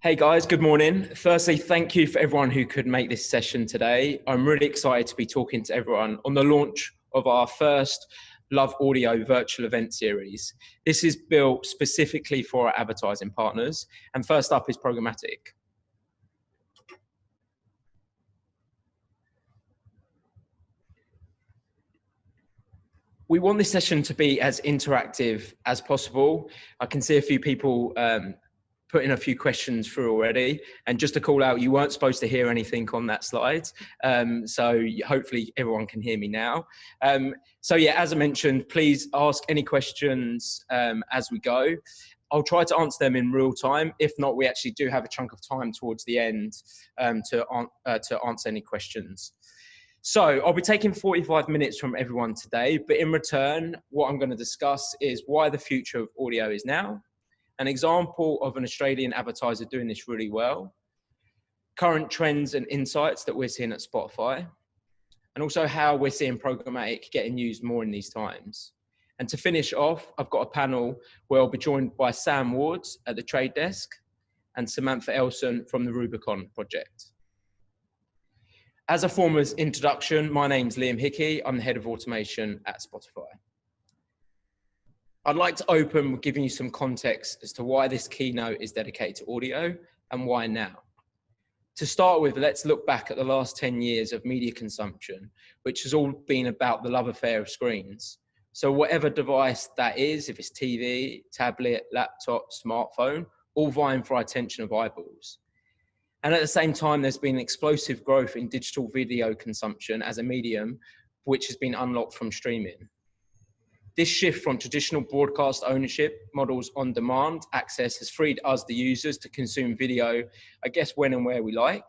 Hey guys, good morning. Firstly, thank you for everyone who could make this session today. I'm really excited to be talking to everyone on the launch of our first loveAudio virtual event series. This is built specifically for our advertising partners. And first up is Programmatic. We want this session to be as interactive as possible. I can see a few people putting a few questions through already, and just to call out, you weren't supposed to hear anything on that slide, so hopefully everyone can hear me now. So yeah, as I mentioned, please ask any questions as we go. I'll try to answer them in real time. If not, we actually do have a chunk of time towards the end to answer any questions. So I'll be taking 45 minutes from everyone today, but in return, what I'm going to discuss is why the future of audio is now, an example of an Australian advertiser doing this really well, current trends and insights that we're seeing at Spotify, and also how we're seeing programmatic getting used more in these times. And to finish off, I've got a panel where I'll be joined by Sam Ward at the Trade Desk and Samantha Elson from the Rubicon Project. As a form of introduction, my name's Liam Hickey. I'm the head of automation at Spotify. I'd like to open with giving you some context as to why this keynote is dedicated to audio and why now. To start with, let's look back at the last 10 years of media consumption, which has all been about the love affair of screens. So whatever device that is, if it's TV, tablet, laptop, smartphone, all vying for our attention of eyeballs. And at the same time, there's been explosive growth in digital video consumption as a medium, which has been unlocked from streaming. This shift from traditional broadcast ownership models on demand access has freed us, the users, to consume video, I guess, when and where we like.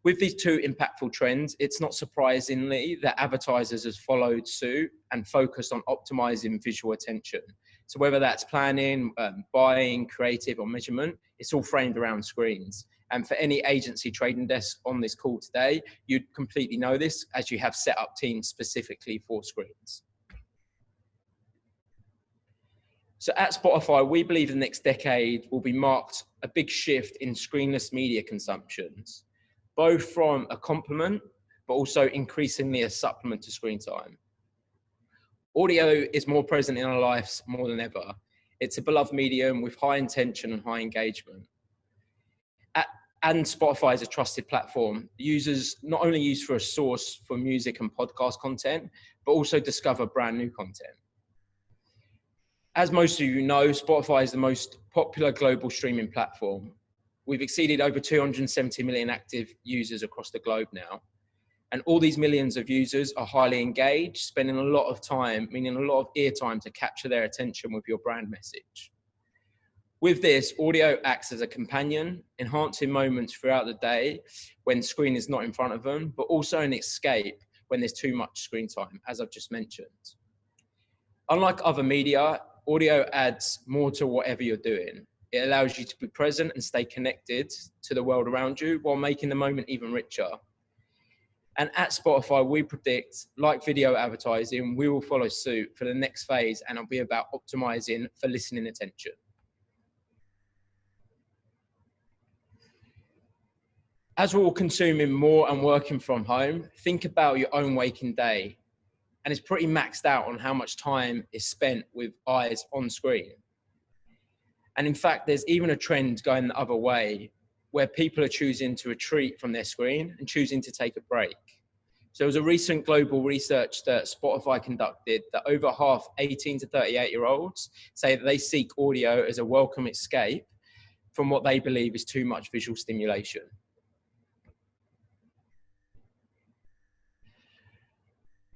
With these two impactful trends, it's not surprisingly that advertisers have followed suit and focused on optimizing visual attention. So whether that's planning, buying, creative, or measurement, it's all framed around screens. And for any agency trading desk on this call today, you'd completely know this as you have set up teams specifically for screens. So at Spotify, we believe the next decade will be marked a big shift in screenless media consumptions, both from a complement, but also increasingly a supplement to screen time. Audio is more present in our lives more than ever. It's a beloved medium with high intention and high engagement. And Spotify is a trusted platform. Users not only use for a source for music and podcast content, but also discover brand new content. As most of you know, Spotify is the most popular global streaming platform. We've exceeded over 270 million active users across the globe now. And all these millions of users are highly engaged, spending a lot of time, meaning a lot of ear time to capture their attention with your brand message. With this, audio acts as a companion, enhancing moments throughout the day when the screen is not in front of them, but also an escape when there's too much screen time, as I've just mentioned. Unlike other media, audio adds more to whatever you're doing. It allows you to be present and stay connected to the world around you while making the moment even richer. And at Spotify, we predict, like video advertising, we will follow suit for the next phase, and it'll be about optimizing for listening attention. As we're all consuming more and working from home, think about your own waking day. And it's pretty maxed out on how much time is spent with eyes on screen. And in fact, there's even a trend going the other way where people are choosing to retreat from their screen and choosing to take a break. So there was a recent global research that Spotify conducted that over half 18 to 38-year-olds say that they seek audio as a welcome escape from what they believe is too much visual stimulation.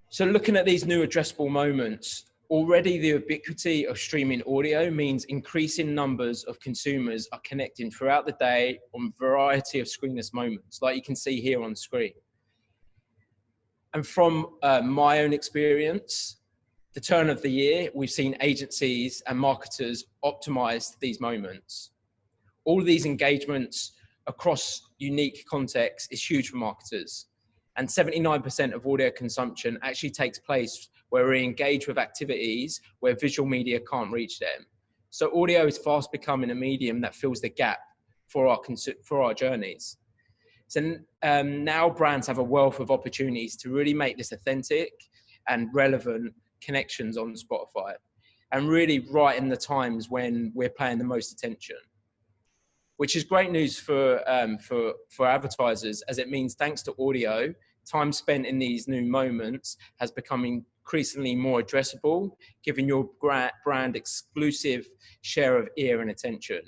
So looking at these new addressable moments, already the ubiquity of streaming audio means increasing numbers of consumers are connecting throughout the day on a variety of screenless moments, like you can see here on the screen. And from my own experience, the turn of the year, we've seen agencies and marketers optimize these moments. All of these engagements across unique contexts is huge for marketers. And 79% of audio consumption actually takes place where we engage with activities where visual media can't reach them. So audio is fast becoming a medium that fills the gap for our journeys. So now brands have a wealth of opportunities to really make this authentic and relevant connections on Spotify, and really right in the times when we're paying the most attention, which is great news for advertisers, as it means thanks to audio, time spent in these new moments has become increasingly more addressable, giving your brand exclusive share of ear and attention,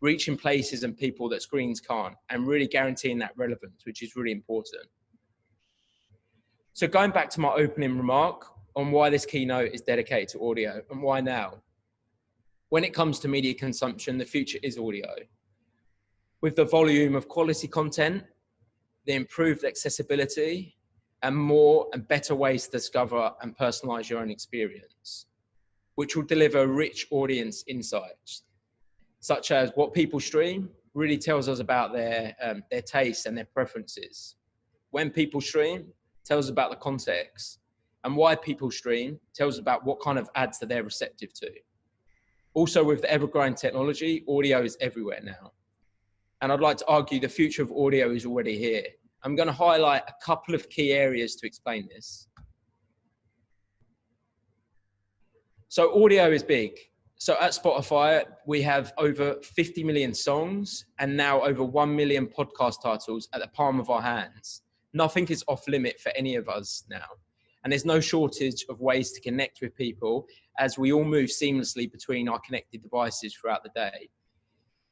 reaching places and people that screens can't, and really guaranteeing that relevance, which is really important. So going back to my opening remark on why this keynote is dedicated to audio and why now. When it comes to media consumption, the future is audio. With the volume of quality content, the improved accessibility, and more and better ways to discover and personalize your own experience, which will deliver rich audience insights, such as what people stream really tells us about their tastes and their preferences. When people stream tells us about the context, and why people stream tells us about what kind of ads that they're receptive to. Also, with the ever-growing technology, audio is everywhere now. And I'd like to argue the future of audio is already here. I'm going to highlight a couple of key areas to explain this. So audio is big. So at Spotify, we have over 50 million songs and now over 1 million podcast titles at the palm of our hands. Nothing is off limit for any of us now. And there's no shortage of ways to connect with people as we all move seamlessly between our connected devices throughout the day,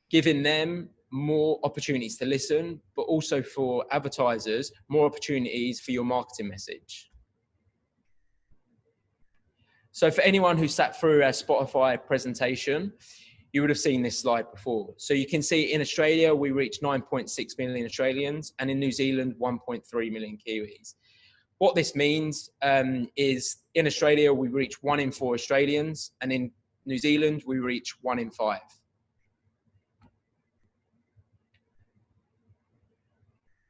giving them more opportunities to listen, but also for advertisers, more opportunities for your marketing message. So for anyone who sat through our Spotify presentation, you would have seen this slide before. So you can see in Australia, we reached 9.6 million Australians, and in New Zealand, 1.3 million Kiwis. What this means is in Australia, we reach 1 in 4 Australians, and in New Zealand, we reach 1 in 5.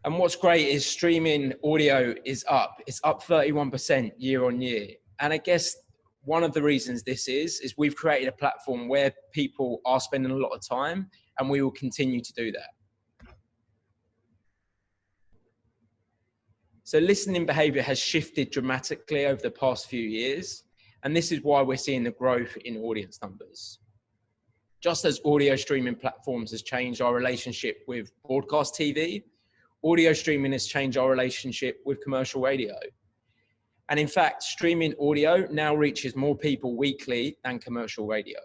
And what's great is streaming audio is up. It's up 31% year on year. And I guess one of the reasons this is we've created a platform where people are spending a lot of time, and we will continue to do that. So listening behavior has shifted dramatically over the past few years, and this is why we're seeing the growth in audience numbers. Just as audio streaming platforms has changed our relationship with broadcast TV, audio streaming has changed our relationship with commercial radio. And in fact, streaming audio now reaches more people weekly than commercial radio.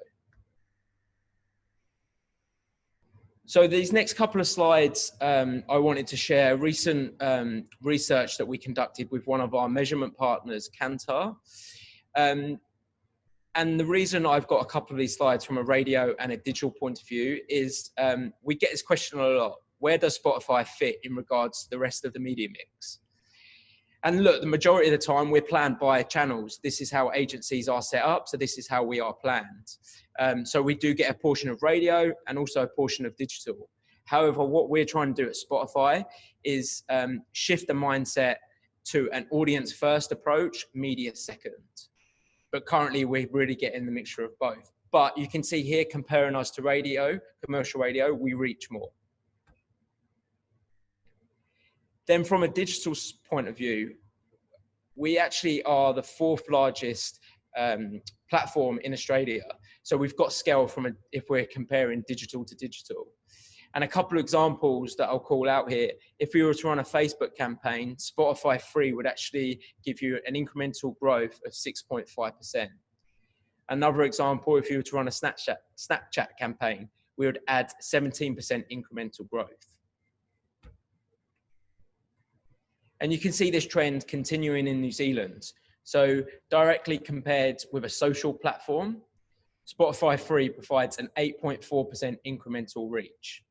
So these next couple of slides, I wanted to share recent research that we conducted with one of our measurement partners, Kantar. And the reason I've got a couple of these slides from a radio and a digital point of view is we get this question a lot. Where does Spotify fit in regards to the rest of the media mix? And look, the majority of the time we're planned by channels. This is how agencies are set up. So this is how we are planned. So we do get a portion of radio and also a portion of digital. However, what we're trying to do at Spotify is shift the mindset to an audience first approach, media second. But currently we're really getting the mixture of both. But you can see here, comparing us to radio, commercial radio, we reach more. Then from a digital point of view, we actually are the 4th largest platform in Australia. So we've got scale if we're comparing digital to digital. And a couple of examples that I'll call out here. If we were to run a Facebook campaign, Spotify free would actually give you an incremental growth of 6.5%. Another example, if you were to run a Snapchat campaign, we would add 17% incremental growth. And you can see this trend continuing in New Zealand. So directly compared with a social platform, Spotify free provides an 8.4% incremental reach.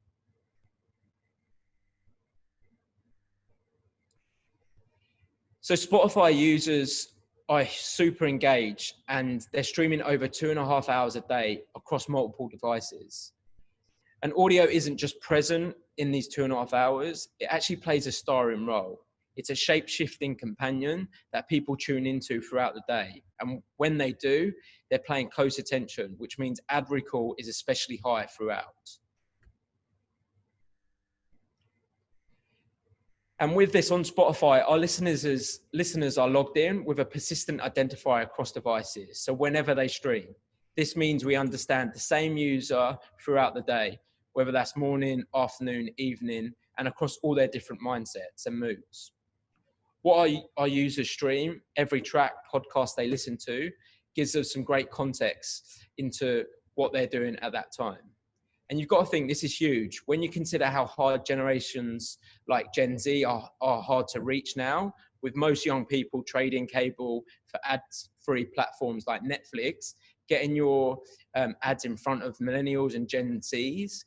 So Spotify users are super engaged, and they're streaming over 2.5 hours a day across multiple devices. And audio isn't just present in these 2.5 hours, it actually plays a starring role. It's a shape-shifting companion that people tune into throughout the day. And when they do, they're paying close attention, which means ad recall is especially high throughout. And with this on Spotify, our listeners are logged in with a persistent identifier across devices. So whenever they stream, this means we understand the same user throughout the day, whether that's morning, afternoon, evening, and across all their different mindsets and moods. What our users stream, every track, podcast they listen to, gives us some great context into what they're doing at that time. And you've got to think this is huge. When you consider how hard generations like Gen Z are hard to reach now, with most young people trading cable for ads-free platforms like Netflix, getting your ads in front of millennials and Gen Zs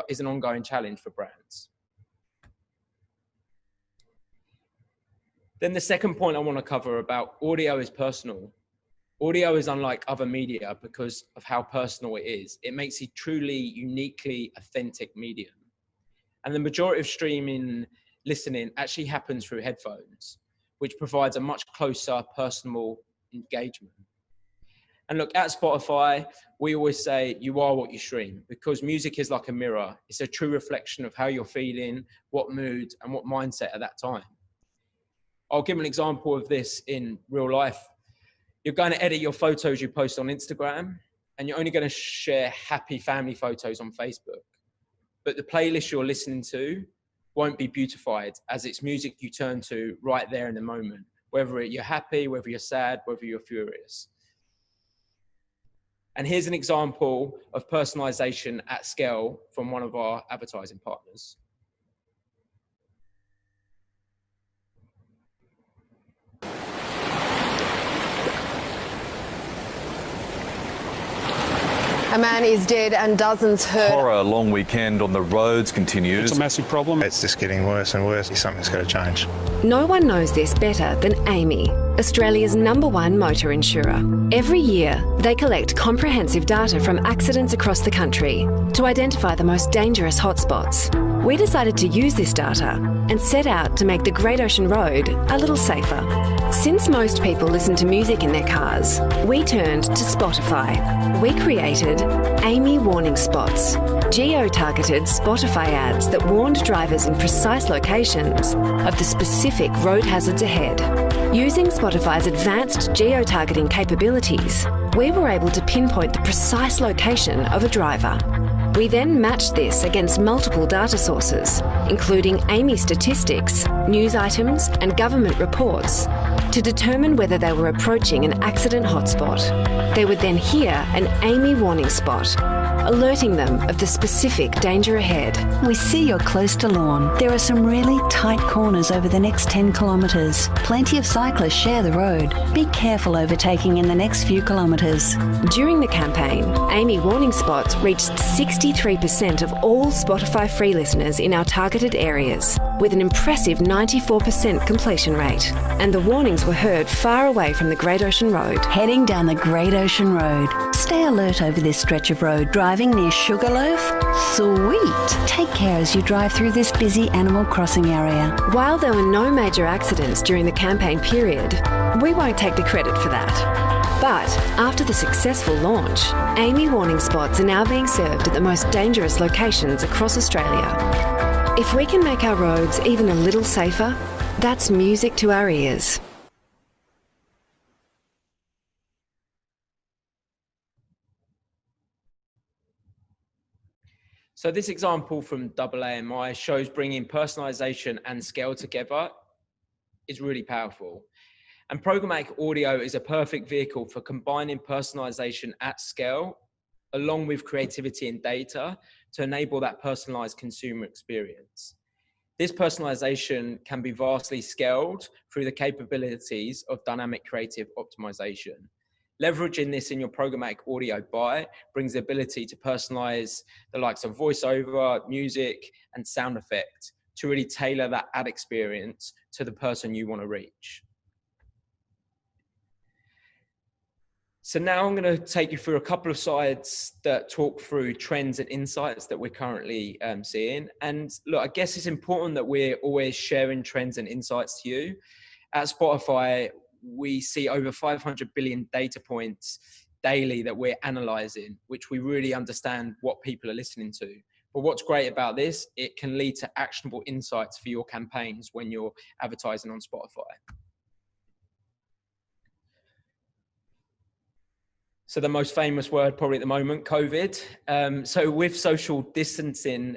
is an ongoing challenge for brands. Then the second point I want to cover about audio is personal. Audio is unlike other media because of how personal it is. It makes it truly, uniquely authentic medium. And the majority of streaming listening actually happens through headphones, which provides a much closer personal engagement. And look, at Spotify, we always say you are what you stream, because music is like a mirror. It's a true reflection of how you're feeling, what mood and what mindset at that time. I'll give an example of this in real life. You're going to edit your photos you post on Instagram, and you're only going to share happy family photos on Facebook. But the playlist you're listening to won't be beautified, as it's music you turn to right there in the moment, whether you're happy, whether you're sad, whether you're furious. And here's an example of personalization at scale from one of our advertising partners. A man is dead and dozens hurt. Horror long weekend on the roads continues. It's a massive problem. It's just getting worse and worse. Something's got to change. No one knows this better than Amy, Australia's #1 motor insurer. Every year, they collect comprehensive data from accidents across the country to identify the most dangerous hotspots. We decided to use this data and set out to make the Great Ocean Road a little safer. Since most people listen to music in their cars, we turned to Spotify. We created Amy Warning Spots, geo-targeted Spotify ads that warned drivers in precise locations of the specific road hazards ahead. Using Spotify's advanced geo-targeting capabilities, we were able to pinpoint the precise location of a driver. We then matched this against multiple data sources, including Amy statistics, news items, and government reports, to determine whether they were approaching an accident hotspot. They would then hear an Amy warning spot, alerting them of the specific danger ahead. We see you're close to Lawn. There are some really tight corners over the next 10 kilometres. Plenty of cyclists share the road. Be careful overtaking in the next few kilometres. During the campaign, Amy warning spots reached 63% of all Spotify free listeners in our targeted areas, with an impressive 94% completion rate. And the warnings were heard far away from the Great Ocean Road. Heading down the Great Ocean Road. Stay alert over this stretch of road. Driving near Sugarloaf? Sweet! Take care as you drive through this busy animal crossing area. While there were no major accidents during the campaign period, we won't take the credit for that. But after the successful launch, Amy warning spots are now being served at the most dangerous locations across Australia. If we can make our roads even a little safer, that's music to our ears. So this example from AAMI shows bringing personalization and scale together is really powerful. And programmatic audio is a perfect vehicle for combining personalization at scale along with creativity and data to enable that personalized consumer experience. This personalization can be vastly scaled through the capabilities of dynamic creative optimization. Leveraging this in your programmatic audio buy brings the ability to personalize the likes of voiceover, music, and sound effect to really tailor that ad experience to the person you want to reach. So now I'm going to take you through a couple of slides that talk through trends and insights that we're currently seeing. And look, I guess it's important that we're always sharing trends and insights to you. At Spotify, we see over 500 billion data points daily that we're analyzing, which we really understand what people are listening to. But what's great about this, it can lead to actionable insights for your campaigns when you're advertising on Spotify. So the most famous word probably at the moment, COVID. So with social distancing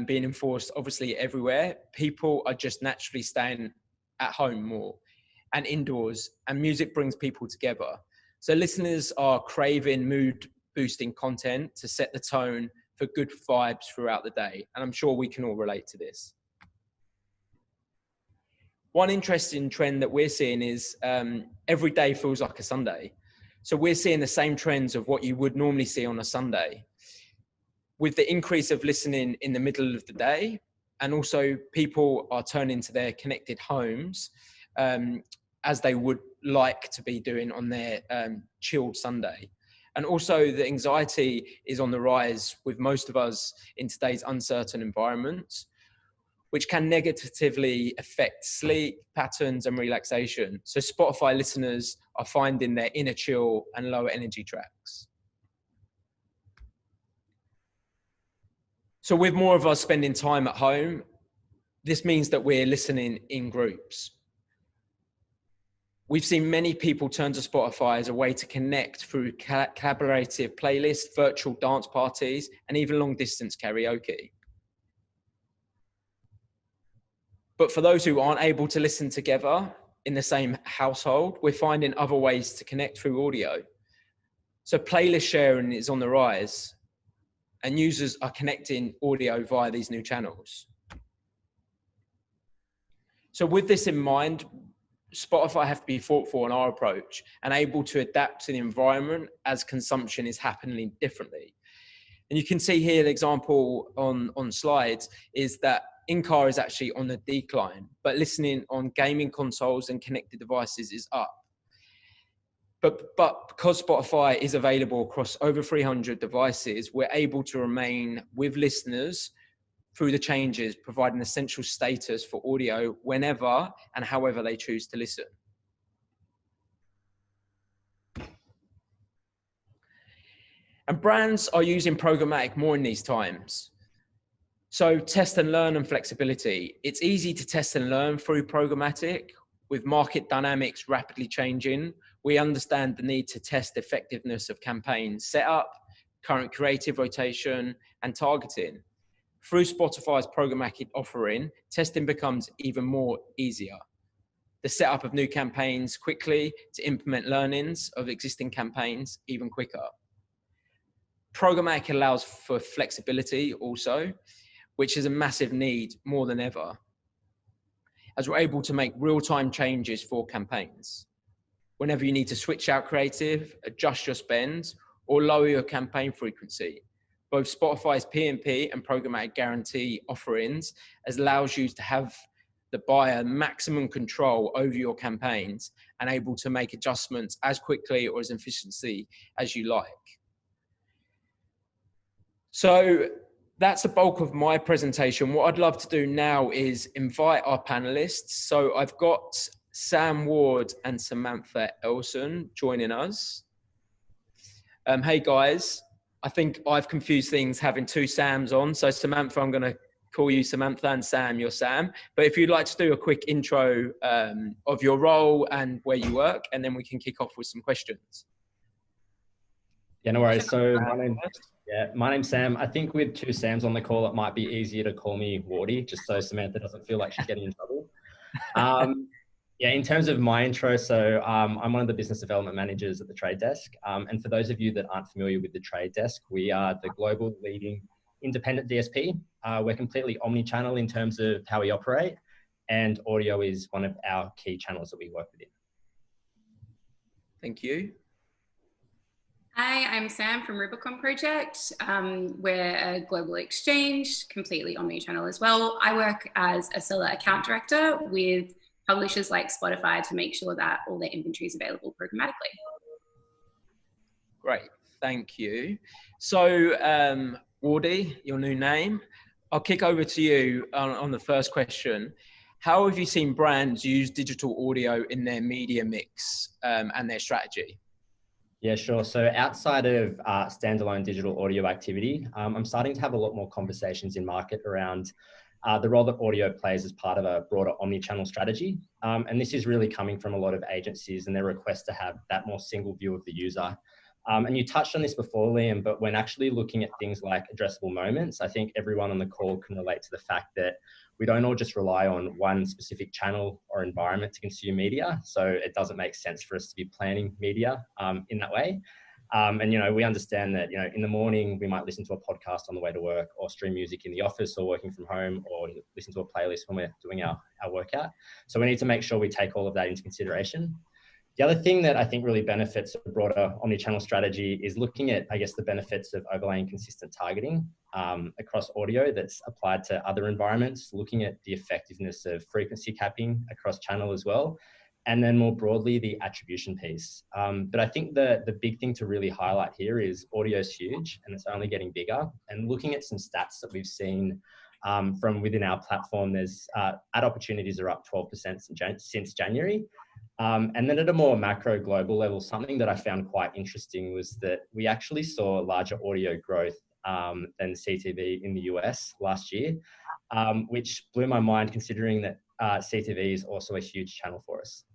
being enforced obviously everywhere, people are just naturally staying at home more and indoors, and music brings people together. So listeners are craving mood boosting content to set the tone for good vibes throughout the day. And I'm sure we can all relate to this. One interesting trend that we're seeing is every day feels like a Sunday. So we're seeing the same trends of what you would normally see on a Sunday, with the increase of listening in the middle of the day, and also people are turning to their connected homes as they would like to be doing on their chilled Sunday. And also the anxiety is on the rise with most of us in today's uncertain environment, which can negatively affect sleep patterns and relaxation. So Spotify listeners are finding their inner chill and lower energy tracks. So with more of us spending time at home, this means that we're listening in groups. We've seen many people turn to Spotify as a way to connect through collaborative playlists, virtual dance parties, and even long distance karaoke. But for those who aren't able to listen together in the same household, we're finding other ways to connect through audio. So playlist sharing is on the rise, and users are connecting audio via these new channels. So with this in mind, Spotify have to be thoughtful in our approach and able to adapt to the environment as consumption is happening differently. And you can see here the example on slides is that in-car is actually on the decline, but listening on gaming consoles and connected devices is up. But because Spotify is available across over 300 devices, we're able to remain with listeners through the changes, providing essential status for audio whenever and however they choose to listen. And brands are using programmatic more in these times. So test and learn and flexibility. It's easy to test and learn through programmatic. With market dynamics rapidly changing, we understand the need to test effectiveness of campaign setup, current creative rotation, and targeting. Through Spotify's programmatic offering, testing becomes even more easier. The setup of new campaigns quickly to implement learnings of existing campaigns even quicker. Programmatic allows for flexibility also, which is a massive need more than ever, as we're able to make real-time changes for campaigns. Whenever you need to switch out creative, adjust your spend, or lower your campaign frequency. Both Spotify's PMP and programmatic guarantee offerings allows you to have the buyer maximum control over your campaigns and able to make adjustments as quickly or as efficiently as you like. So that's the bulk of my presentation. What I'd love to do now is invite our panelists. So I've got Sam Ward and Samantha Elson joining us. Hey guys, I think I've confused things having two Sams on. So Samantha, I'm going to call you Samantha, and Sam, you're Sam. But if you'd like to do a quick intro of your role and where you work, and then we can kick off with some questions. Yeah, no worries. So my name's Sam. I think with two Sams on the call, it might be easier to call me Wardy, just so Samantha doesn't feel like she's getting in trouble. Yeah, in terms of my intro, so I'm one of the business development managers at the Trade Desk. And for those of you that aren't familiar with the Trade Desk, we are the global leading independent DSP. We're completely omni-channel in terms of how we operate, and audio is one of our key channels that we work within. Thank you. Hi, I'm Sam from Rubicon Project. We're a global exchange, completely omni-channel as well. I work as a seller account director with publishers like Spotify to make sure that all their inventory is available programmatically. Great, thank you. So, Wardy, your new name. I'll kick over to you on the first question. How have you seen brands use digital audio in their media mix and their strategy? Yeah, sure. So outside of standalone digital audio activity, I'm starting to have a lot more conversations in market around the role that audio plays as part of a broader omni-channel strategy. And this is really coming from a lot of agencies and their request to have that more single view of the user. And you touched on this before, Liam, but when actually looking at things like addressable moments, I think everyone on the call can relate to the fact that we don't all just rely on one specific channel or environment to consume media. So it doesn't make sense for us to be planning media in that way. And, we understand that, in the morning, we might listen to a podcast on the way to work or stream music in the office or working from home or listen to a playlist when we're doing our workout. So we need to make sure we take all of that into consideration. The other thing that I think really benefits a broader omni-channel strategy is looking at, the benefits of overlaying consistent targeting across audio that's applied to other environments, looking at the effectiveness of frequency capping across channel as well, and then more broadly, the attribution piece. But I think the big thing to really highlight here is audio is huge and it's only getting bigger. And looking at some stats that we've seen from within our platform, there's ad opportunities are up 12% since January. And then at a more macro global level, something that I found quite interesting was that we actually saw larger audio growth than CTV in the US last year, which blew my mind considering that CTV is also a huge channel for us.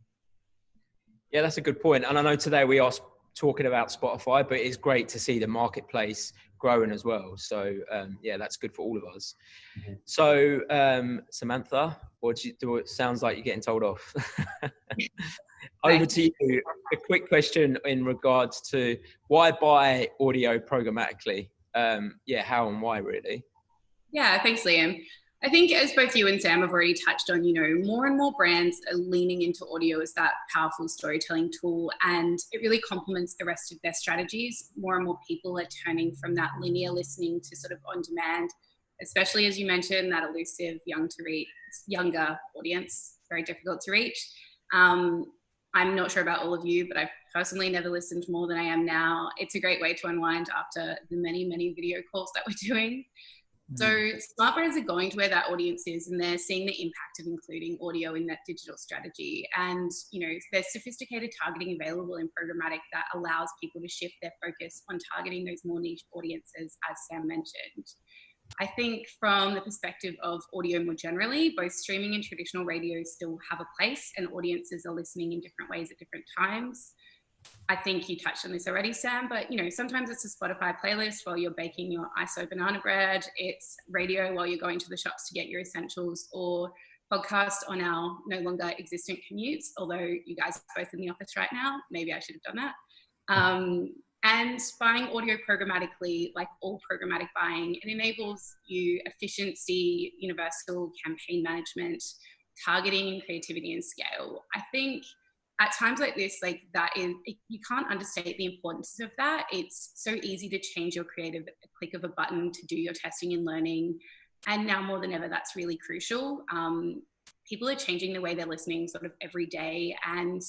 Yeah, that's a good point. And I know today we are talking about Spotify, but it's great to see the marketplace growing as well. So that's good for all of us. Mm-hmm. So Samantha, what do you do? It sounds like you're getting told off. Over to you. A quick question in regards to why buy audio programmatically? How and why really? Yeah, thanks, Liam. I think as both you and Sam have already touched on, more and more brands are leaning into audio as that powerful storytelling tool, and it really complements the rest of their strategies. More and more people are turning from that linear listening to sort of on demand, especially as you mentioned, that elusive younger audience, very difficult to reach. I'm not sure about all of you, but I've personally never listened more than I am now. It's a great way to unwind after the many, many video calls that we're doing. So smart brands are going to where that audience is, and they're seeing the impact of including audio in that digital strategy. And, there's sophisticated targeting available in programmatic that allows people to shift their focus on targeting those more niche audiences, as Sam mentioned. I think from the perspective of audio more generally, both streaming and traditional radio still have a place, and audiences are listening in different ways at different times. I think you touched on this already, Sam, but sometimes it's a Spotify playlist while you're baking your ISO banana bread. It's radio while you're going to the shops to get your essentials, or podcast on our no longer existent commutes, although you guys are both in the office right now. Maybe I should have done that. And buying audio programmatically, like all programmatic buying, it enables you efficiency, universal campaign management, targeting, creativity, and scale. I think at times like this, you can't understate the importance of that. It's so easy to change your creative at a click of a button, to do your testing and learning. And now more than ever, that's really crucial. People are changing the way they're listening sort of every day, and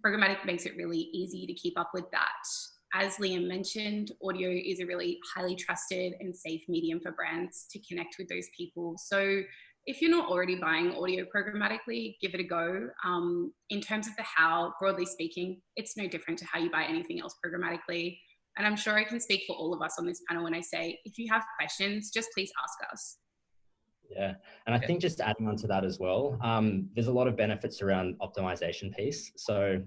programmatic makes it really easy to keep up with that. As Liam mentioned, audio is a really highly trusted and safe medium for brands to connect with those people. So if you're not already buying audio programmatically, give it a go. In terms of the how, broadly speaking, it's no different to how you buy anything else programmatically. And I'm sure I can speak for all of us on this panel when I say, if you have questions, just please ask us. Yeah, and I think just adding on to that as well, there's a lot of benefits around optimization piece. So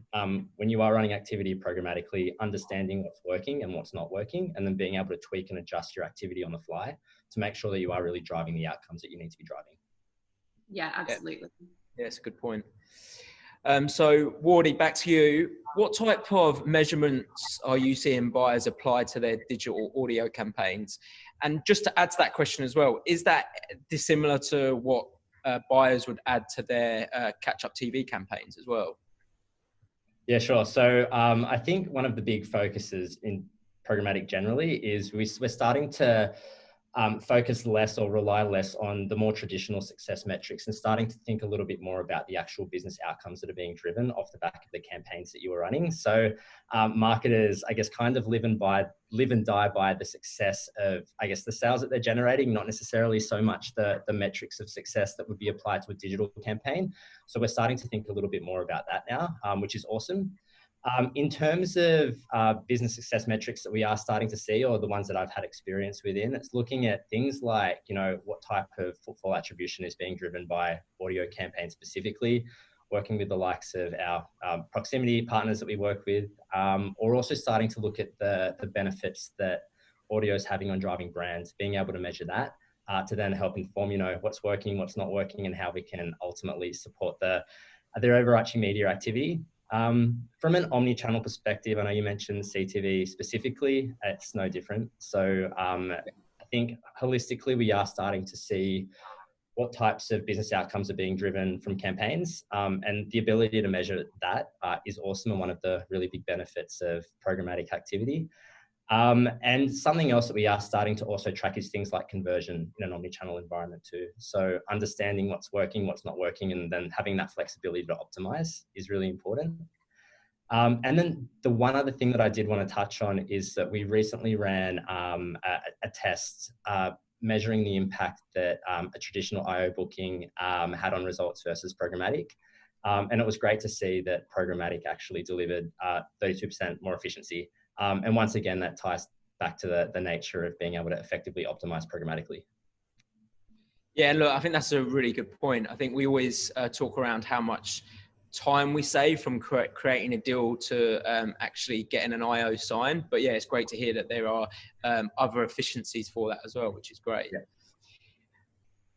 when you are running activity programmatically, understanding what's working and what's not working, and then being able to tweak and adjust your activity on the fly to make sure that you are really driving the outcomes that you need to be driving. Yeah, absolutely. Yeah, it's a good point. So Wardy, back to you. What type of measurements are you seeing buyers apply to their digital audio campaigns? And just to add to that question as well, is that dissimilar to what buyers would add to their catch-up TV campaigns as well? Yeah, sure. So I think one of the big focuses in programmatic generally is we're starting to focus less or rely less on the more traditional success metrics, and starting to think a little bit more about the actual business outcomes that are being driven off the back of the campaigns that you are running. So marketers, I guess, kind of live and die by the success of, I guess, the sales that they're generating, not necessarily so much the metrics of success that would be applied to a digital campaign. So we're starting to think a little bit more about that now, which is awesome. In terms of business success metrics that we are starting to see, or the ones that I've had experience within, it's looking at things like, what type of footfall attribution is being driven by audio campaigns specifically, working with the likes of our proximity partners that we work with, or also starting to look at the benefits that audio is having on driving brands, being able to measure that to then help inform, what's working, what's not working, and how we can ultimately support their overarching media activity. From an omni-channel perspective, I know you mentioned CTV specifically, it's no different. So I think holistically, we are starting to see what types of business outcomes are being driven from campaigns, and the ability to measure that is awesome and one of the really big benefits of programmatic activity. And something else that we are starting to also track is things like conversion in an omni-channel environment too. So understanding what's working, what's not working, and then having that flexibility to optimize is really important. And then the one other thing that I did want to touch on is that we recently ran a test measuring the impact that a traditional IO booking had on results versus programmatic. And it was great to see that programmatic actually delivered 32% more efficiency. And once again, that ties back to the nature of being able to effectively optimize programmatically. Yeah, look, I think that's a really good point. I think we always talk around how much time we save from creating a deal to actually getting an IO signed. But yeah, it's great to hear that there are other efficiencies for that as well, which is great. Yeah.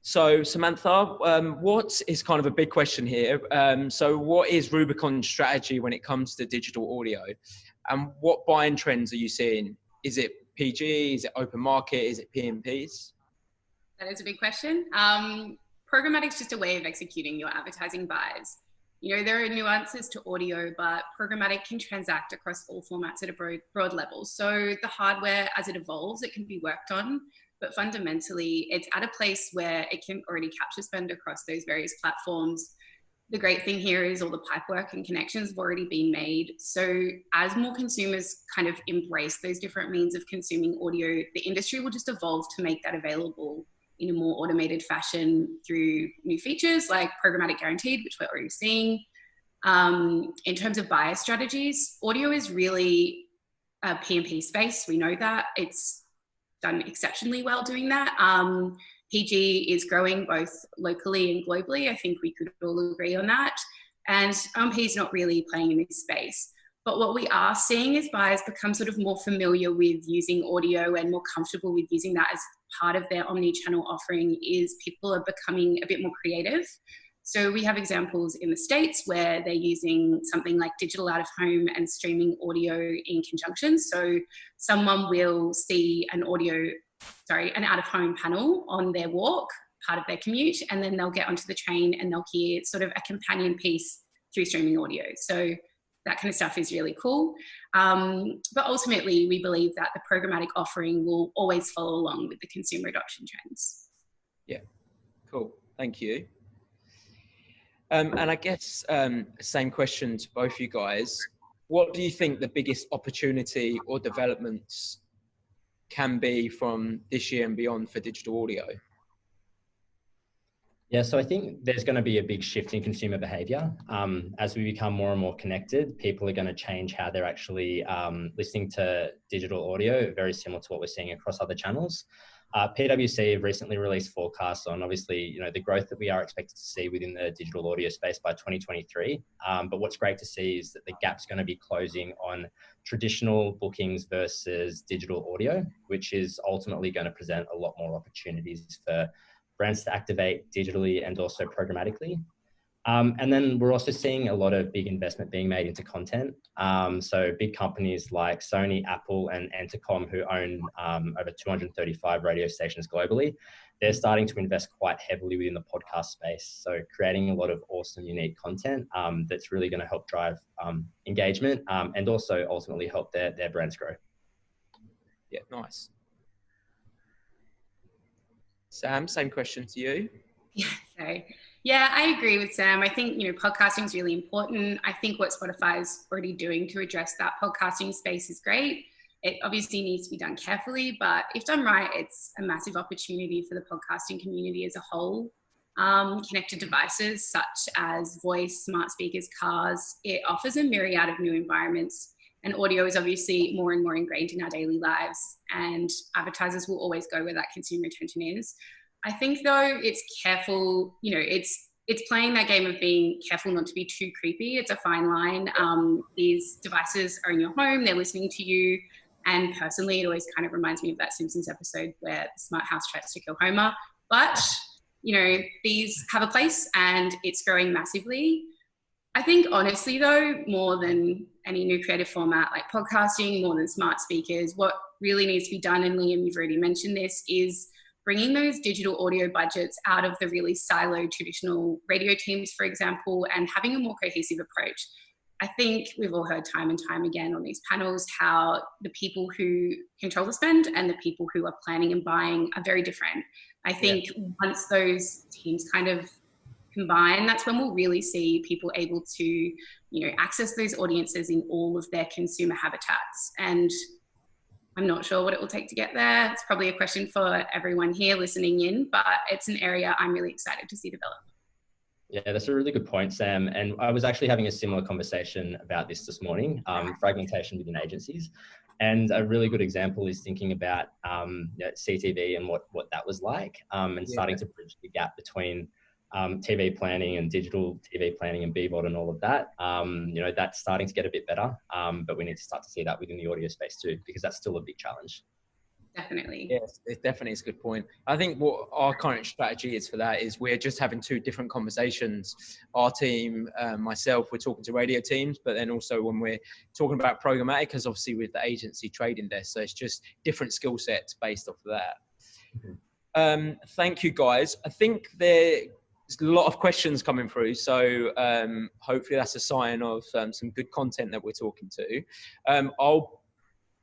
So Samantha, what is kind of a big question here? So what is Rubicon's strategy when it comes to digital audio? And what buying trends are you seeing? Is it PG? Is it open market? Is it PMPs? That is a big question. Programmatic is just a way of executing your advertising buys. There are nuances to audio, but programmatic can transact across all formats at a broad level. So the hardware, as it evolves, it can be worked on, but fundamentally, it's at a place where it can already capture spend across those various platforms. The great thing here is all the pipework and connections have already been made. So as more consumers kind of embrace those different means of consuming audio, the industry will just evolve to make that available in a more automated fashion through new features like Programmatic Guaranteed, which we're already seeing. In terms of buyer strategies, audio is really a PMP space. We know that. It's done exceptionally well doing that. PG is growing both locally and globally. I think we could all agree on that. And OMP is not really playing in this space. But what we are seeing is buyers become sort of more familiar with using audio and more comfortable with using that as part of their omni-channel offering. Is people are becoming a bit more creative. So we have examples in the States where they're using something like digital out of home and streaming audio in conjunction. So someone will see an out of home panel on their walk, part of their commute, and then they'll get onto the train and they'll hear sort of a companion piece through streaming audio. So that kind of stuff is really cool. But ultimately, we believe that the programmatic offering will always follow along with the consumer adoption trends. Yeah, cool. Thank you. And I guess same question to both you guys. What do you think the biggest opportunity or developments can be from this year and beyond for digital audio? Yeah, so I think there's going to be a big shift in consumer behavior. As we become more and more connected, people are going to change how they're actually listening to digital audio, very similar to what we're seeing across other channels. PwC have recently released forecasts on obviously, the growth that we are expected to see within the digital audio space by 2023. But what's great to see is that the gap's going to be closing on traditional bookings versus digital audio, which is ultimately going to present a lot more opportunities for brands to activate digitally and also programmatically. And then we're also seeing a lot of big investment being made into content. So big companies like Sony, Apple, and Entercom, who own over 235 radio stations globally, they're starting to invest quite heavily within the podcast space. So creating a lot of awesome, unique content that's really going to help drive engagement and also ultimately help their brands grow. Yeah, nice. Sam, same question to you. Yeah, sorry. Yeah, I agree with Sam. I think, podcasting is really important. I think what Spotify is already doing to address that podcasting space is great. It obviously needs to be done carefully, but if done right, it's a massive opportunity for the podcasting community as a whole. connected devices such as voice, smart speakers, cars. It offers a myriad of new environments, and audio is obviously more and more ingrained in our daily lives, and advertisers will always go where that consumer attention is. I think though it's careful, it's playing that game of being careful not to be too creepy. It's a fine line. These devices are in your home, they're listening to you. And personally, it always kind of reminds me of that Simpsons episode where the smart house tries to kill Homer. But, these have a place and it's growing massively. I think honestly though, more than any new creative format like podcasting, more than smart speakers, what really needs to be done, and Liam, you've already mentioned this, is bringing those digital audio budgets out of the really siloed traditional radio teams, for example, and having a more cohesive approach. I think we've all heard time and time again on these panels how the people who control the spend and the people who are planning and buying are very different. I think once those teams kind of combine, that's when we'll really see people able to, access those audiences in all of their consumer habitats. And I'm not sure what it will take to get there. It's probably a question for everyone here listening in, but it's an area I'm really excited to see develop. Yeah, that's a really good point, Sam. And I was actually having a similar conversation about this morning, fragmentation within agencies. And a really good example is thinking about CTV and what that was like, and starting to bridge the gap between TV planning and digital TV planning and BVOD and all of that. That's starting to get a bit better, but we need to start to see that within the audio space too, because that's still a big challenge. Definitely. Yes, it definitely is a good point. I think what our current strategy is for that is we're just having two different conversations. Our team, myself, we're talking to radio teams, but then also when we're talking about programmatic, because obviously with the agency trading desk, so it's just different skill sets based off of that. Mm-hmm. Thank you, guys. I think there's a lot of questions coming through, so hopefully that's a sign of some good content that we're talking to. I'll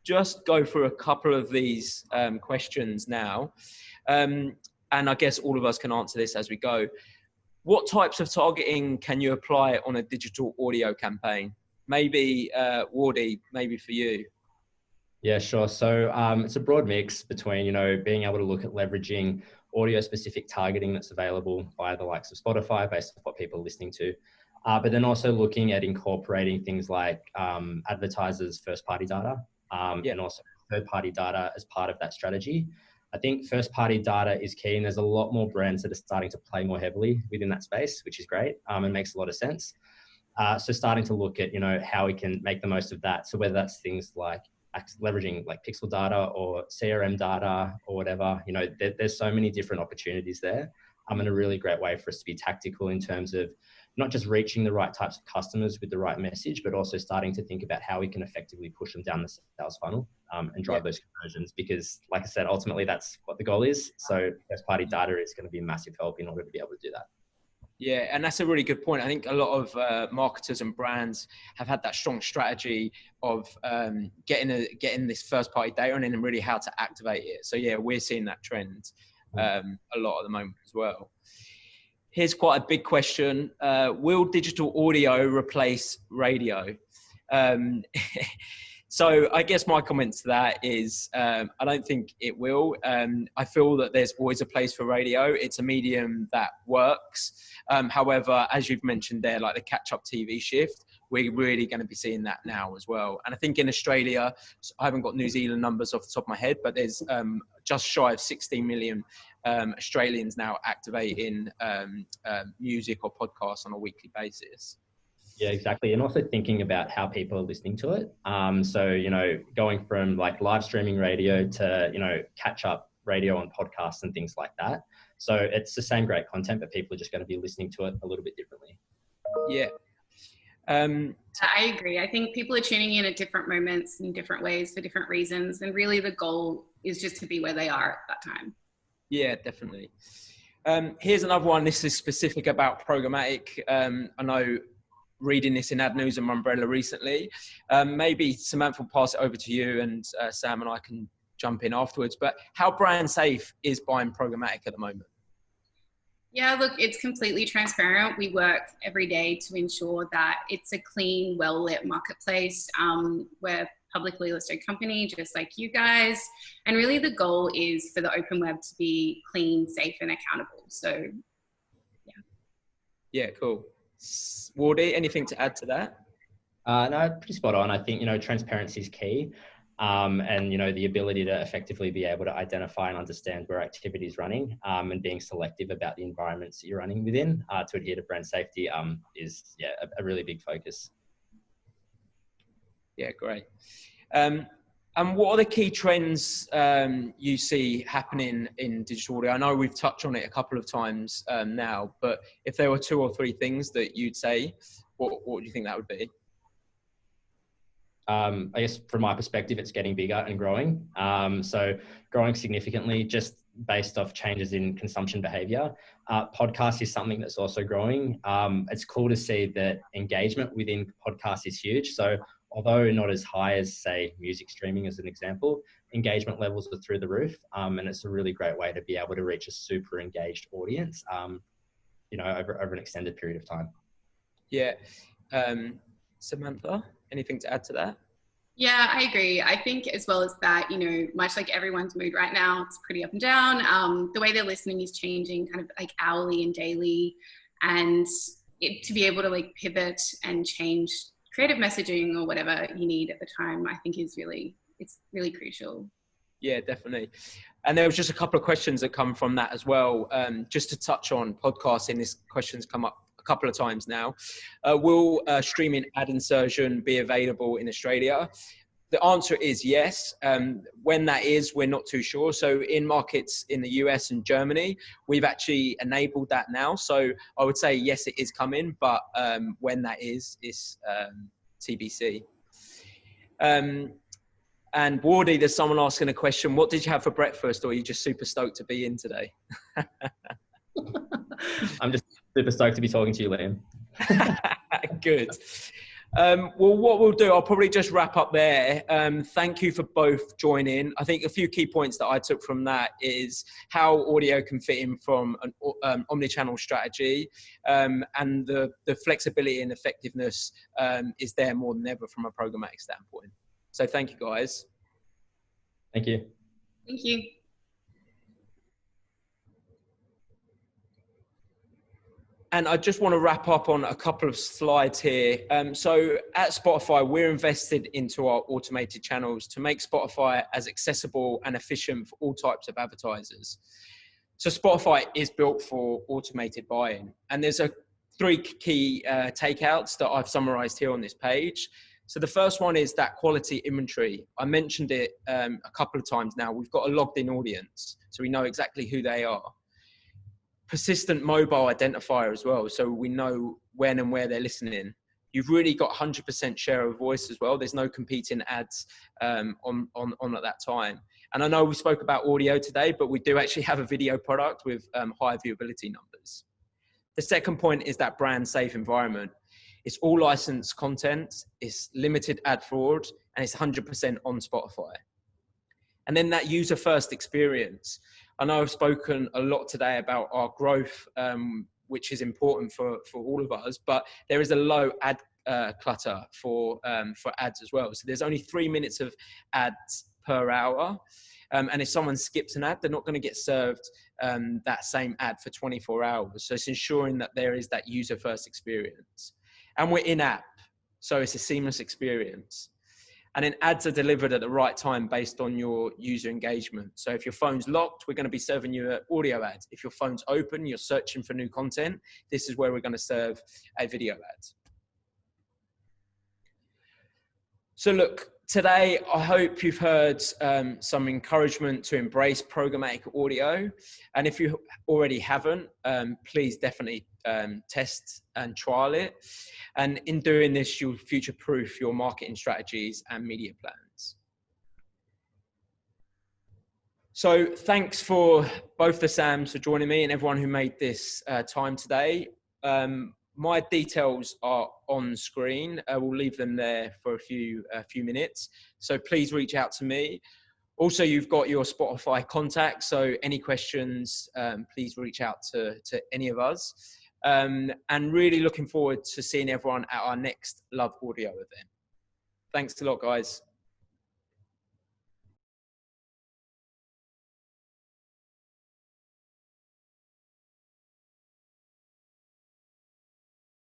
just go through a couple of these questions now, and I guess all of us can answer this as we go. What types of targeting can you apply on a digital audio campaign? Maybe Wardy, maybe for you. Yeah, sure. So it's a broad mix between, being able to look at leveraging audio-specific targeting that's available via the likes of Spotify based on what people are listening to, but then also looking at incorporating things like advertisers' first-party data, and also third-party data as part of that strategy. I think first-party data is key, and there's a lot more brands that are starting to play more heavily within that space, which is great and makes a lot of sense. So starting to look at, how we can make the most of that. So whether that's things like leveraging like pixel data or CRM data or whatever, there's so many different opportunities there. And a really great way for us to be tactical in terms of not just reaching the right types of customers with the right message, but also starting to think about how we can effectively push them down the sales funnel and drive those conversions. Because like I said, ultimately that's what the goal is. So first party data is going to be a massive help in order to be able to do that. Yeah, and that's a really good point. I think a lot of marketers and brands have had that strong strategy of getting this first party data and then really how to activate it. So yeah, we're seeing that trend a lot at the moment as well. Here's quite a big question. Will digital audio replace radio? So I guess my comment to that is I don't think it will. I feel that there's always a place for radio. It's a medium that works. However, as you've mentioned there, like the catch-up TV shift, we're really going to be seeing that now as well. And I think in Australia, I haven't got New Zealand numbers off the top of my head, but there's just shy of 16 million Australians now activating music or podcasts on a weekly basis. Yeah, exactly. And also thinking about how people are listening to it. So, going from like live streaming radio to, catch up radio on podcasts and things like that. So it's the same great content, but people are just going to be listening to it a little bit differently. Yeah. I agree. I think people are tuning in at different moments in different ways for different reasons. And really the goal is just to be where they are at that time. Yeah, definitely. Here's another one. This is specific about programmatic. I know reading this in Ad News and Umbrella recently. Maybe Samantha will pass it over to you and Sam and I can jump in afterwards. But how brand safe is buying programmatic at the moment? Yeah, look, it's completely transparent. We work every day to ensure that it's a clean, well-lit marketplace. We're a publicly listed company, just like you guys. And really the goal is for the open web to be clean, safe, and accountable. So Yeah, cool. Wardy, anything to add to that? No, pretty spot on. I think, transparency is key. And, the ability to effectively be able to identify and understand where activity is running, and being selective about the environments that you're running within, to adhere to brand safety, is a really big focus. Yeah, great. And what are the key trends you see happening in digital audio? I know we've touched on it a couple of times now, but if there were 2 or 3 things that you'd say, what do you think that would be? I guess from my perspective, it's getting bigger and growing. So growing significantly just based off changes in consumption behavior. Podcast is something that's also growing. It's cool to see that engagement within podcasts is huge. So although not as high as, say, music streaming as an example, engagement levels are through the roof. And it's a really great way to be able to reach a super engaged audience, over an extended period of time. Yeah. Samantha, anything to add to that? Yeah, I agree. I think as well as that, much like everyone's mood right now, it's pretty up and down. The way they're listening is changing kind of like hourly and daily. And to be able to pivot and change creative messaging or whatever you need at the time, I think it's really crucial. Yeah, definitely. And there was just a couple of questions that come from that as well. Just to touch on podcasting, this question's come up a couple of times now. Will streaming ad insertion be available in Australia? The answer is yes. When that is, we're not too sure. So in markets in the US and Germany, we've actually enabled that now. So I would say, yes, it is coming, but when that is TBC. And Wardy, there's someone asking a question. What did you have for breakfast, or are you just super stoked to be in today? I'm just super stoked to be talking to you, Liam. Good. Well, what we'll do, I'll probably just wrap up there. Thank you for both joining. I think a few key points that I took from that is how audio can fit in from an omnichannel strategy, and the flexibility and effectiveness is there more than ever from a programmatic standpoint. So thank you, guys. Thank you. Thank you. And I just want to wrap up on a couple of slides here. So at Spotify, we're invested into our automated channels to make Spotify as accessible and efficient for all types of advertisers. So Spotify is built for automated buying. And there's 3 key takeouts that I've summarized here on this page. So the first one is that quality inventory. I mentioned it a couple of times now. We've got a logged in audience, so we know exactly who they are. Persistent mobile identifier as well, so we know when and where they're listening. You've really got 100% share of voice as well. There's no competing ads on at that time. And I know we spoke about audio today, but we do actually have a video product with high viewability numbers. The second point is that brand safe environment. It's all licensed content, it's limited ad fraud, and it's 100% on Spotify. And then that user first experience. I know I've spoken a lot today about our growth, which is important for all of us, but there is a low ad clutter for ads as well. So there's only 3 minutes of ads per hour. And if someone skips an ad, they're not going to get served that same ad for 24 hours. So it's ensuring that there is that user first experience. And we're in-app, so it's a seamless experience. And then ads are delivered at the right time based on your user engagement. So if your phone's locked, we're going to be serving you an audio ad. If your phone's open, you're searching for new content, this is where we're going to serve a video ad. So look, today, I hope you've heard some encouragement to embrace programmatic audio. And if you already haven't, please definitely test and trial it. And in doing this, you'll future-proof your marketing strategies and media plans. So thanks for both the Sams for joining me and everyone who made this time today. My details are on screen. We'll leave them there for a few minutes. So please reach out to me. Also, you've got your Spotify contact. So any questions, please reach out to any of us. And really looking forward to seeing everyone at our next Love Audio event. Thanks a lot, guys.